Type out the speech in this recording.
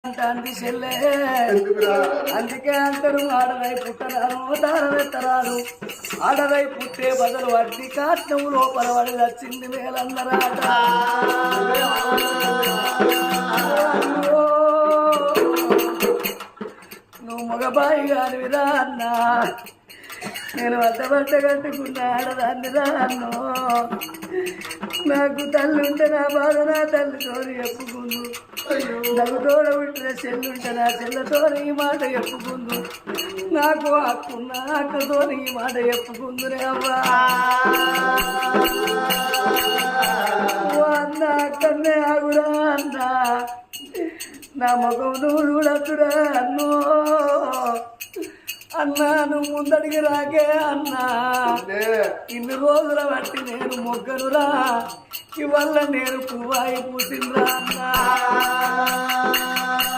అంది చెల్లే అందుకే అంటారు ఆడదై పుట్టరాను తారవెత్తరాను ఆడదై పుట్టే బదులు అడ్డి కాష్టం లోపల పడి వచ్చింది మేలన్నరాట నువ్వు మగబాయి గానివిరా అన్నా నేను అడ్డబట్ట కట్టుకున్న ఆడదాన్ని రాను నాకు తల్లి ఉంటే నా బాధ నా తల్లితోని చెప్పుకుందు నాకు తోడ పుట్టిన చెల్లుంటే నా చెల్లతోని ఈ మాట చెప్పుకుందు నాకు అక్కున్న అక్కతోని ఈ మాట చెప్పుకుందురే అవ్వా అన్న అక్కన్నే ఆగురా అన్న నా ముఖం నువ్వు చూడద్దురా అన్నో అన్నా నువ్వు ముందడికి రాకే అన్నా ఇన్ని రోజుల బట్టి నేను మొగ్గనురా ఇవల్ల నేను పువ్వాయి పూసిందిరా అన్నా